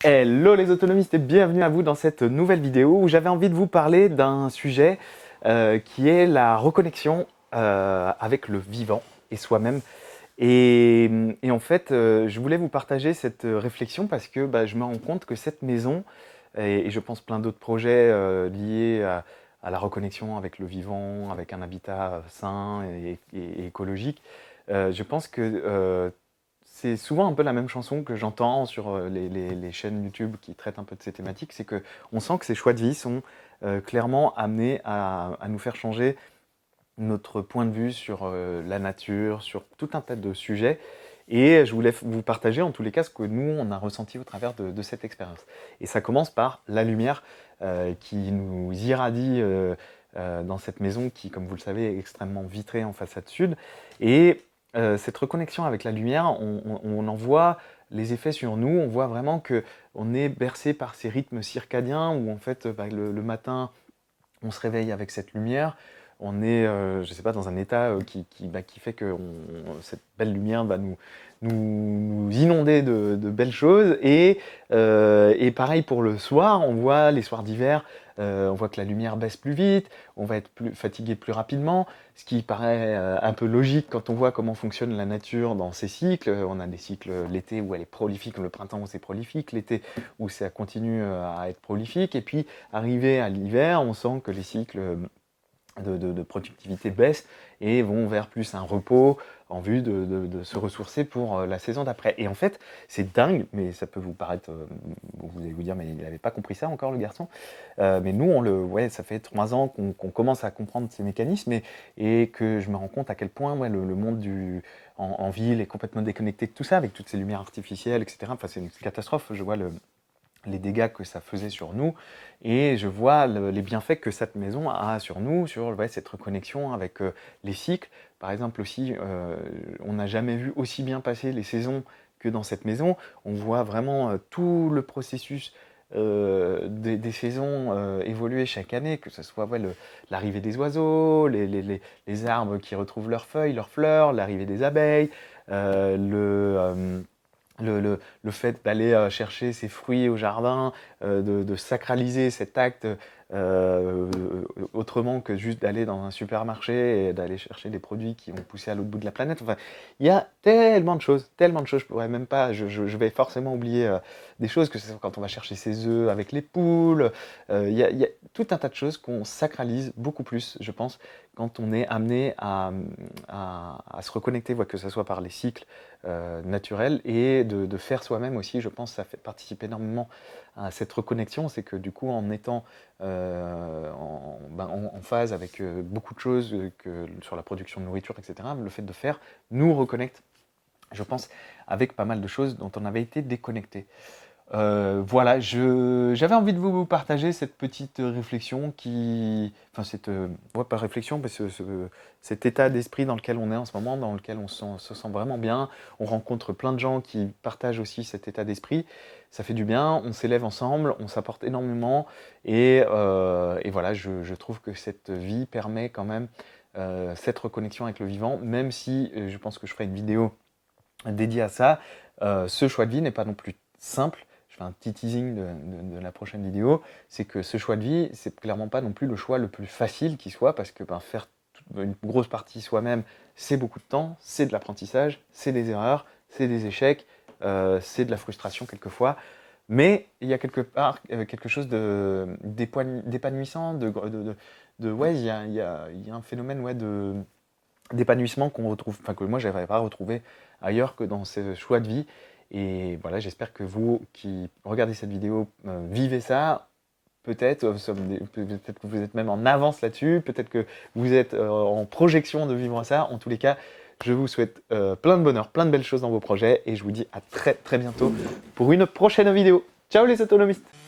Hello les autonomistes et bienvenue à vous dans cette nouvelle vidéo où j'avais envie de vous parler d'un sujet qui est la reconnexion avec le vivant et soi-même. Et en fait, je voulais vous partager cette réflexion parce que je me rends compte que cette maison, et je pense plein d'autres projets liés à la reconnexion avec le vivant, avec un habitat sain et écologique, je pense que c'est souvent un peu la même chanson que j'entends sur les chaînes YouTube qui traitent un peu de ces thématiques, c'est qu'on sent que ces choix de vie sont clairement amenés à nous faire changer notre point de vue sur la nature, sur tout un tas de sujets. Et je voulais vous partager en tous les cas ce que nous, on a ressenti au travers de cette expérience. Et ça commence par la lumière qui nous irradie dans cette maison qui, comme vous le savez, est extrêmement vitrée en façade sud. Et cette reconnexion avec la lumière, on en voit les effets sur nous. On voit vraiment qu'on est bercé par ces rythmes circadiens où en fait le matin, on se réveille avec cette lumière. On est, je ne sais pas, dans un état qui fait que cette belle lumière va nous inonder de belles choses. Et pareil pour le soir, on voit les soirs d'hiver, on voit que la lumière baisse plus vite, on va être plus fatigué plus rapidement, ce qui paraît un peu logique quand on voit comment fonctionne la nature dans ses cycles. On a des cycles l'été où elle est prolifique, le printemps où c'est prolifique, l'été où ça continue à être prolifique, et puis arrivé à l'hiver, on sent que les cycles de productivité baissent et vont vers plus un repos en vue de se ressourcer pour la saison d'après. Et en fait, c'est dingue, mais ça peut vous paraître, vous allez vous dire, mais il n'avait pas compris ça encore le garçon. Mais nous, ouais, ça fait 3 ans qu'on commence à comprendre ces mécanismes et que je me rends compte à quel point ouais, le monde en ville est complètement déconnecté de tout ça, avec toutes ces lumières artificielles, etc. Enfin, c'est une catastrophe, je vois les dégâts que ça faisait sur nous, et je vois les bienfaits que cette maison a sur nous, sur ouais, cette reconnexion avec les cycles. Par exemple aussi, on n'a jamais vu aussi bien passer les saisons que dans cette maison. On voit vraiment tout le processus des saisons évoluer chaque année, que ce soit ouais, l'arrivée des oiseaux, les arbres qui retrouvent leurs feuilles, leurs fleurs, l'arrivée des abeilles, le fait d'aller chercher ses fruits au jardin, de sacraliser cet acte euh, autrement que juste d'aller dans un supermarché et d'aller chercher des produits qui vont pousser à l'autre bout de la planète. Enfin, il y a tellement de choses, je pourrais même pas, je vais forcément oublier des choses, que ce soit quand on va chercher ses œufs avec les poules, il y a tout un tas de choses qu'on sacralise beaucoup plus, je pense, quand on est amené à se reconnecter, que ce soit par les cycles naturels, et de faire soi-même aussi, je pense, ça fait participer énormément à cette reconnexion. C'est que du coup, en étant en phase avec beaucoup de choses sur la production de nourriture, etc., le fait de faire nous reconnecte, je pense, avec pas mal de choses dont on avait été déconnecté. Voilà, j'avais envie de vous partager cette petite réflexion enfin ouais, pas réflexion, mais cet état d'esprit dans lequel on est en ce moment, dans lequel on se sent vraiment bien. On rencontre plein de gens qui partagent aussi cet état d'esprit. Ça fait du bien, on s'élève ensemble, on s'apporte énormément. Et voilà, je trouve que cette vie permet quand même cette reconnexion avec le vivant, même si je pense que je ferai une vidéo dédiée à ça. Ce choix de vie n'est pas non plus simple. Je fais un petit teasing de la prochaine vidéo, c'est que ce choix de vie, c'est clairement pas non plus le choix le plus facile qui soit, parce que faire une grosse partie soi-même, c'est beaucoup de temps, c'est de l'apprentissage, c'est des erreurs, c'est des échecs, c'est de la frustration quelquefois, mais il y a quelque part quelque chose d'épanouissant, ouais, il y a un phénomène ouais, d'épanouissement qu'on retrouve, enfin que moi j'avais pas retrouvé ailleurs que dans ce choix de vie. Et voilà, j'espère que vous qui regardez cette vidéo vivez ça. Peut-être peut-être que vous êtes même en avance là-dessus, peut-être que vous êtes en projection de vivre ça. En tous les cas, je vous souhaite plein de bonheur, plein de belles choses dans vos projets, et je vous dis à très très bientôt pour une prochaine vidéo. Ciao les autonomistes!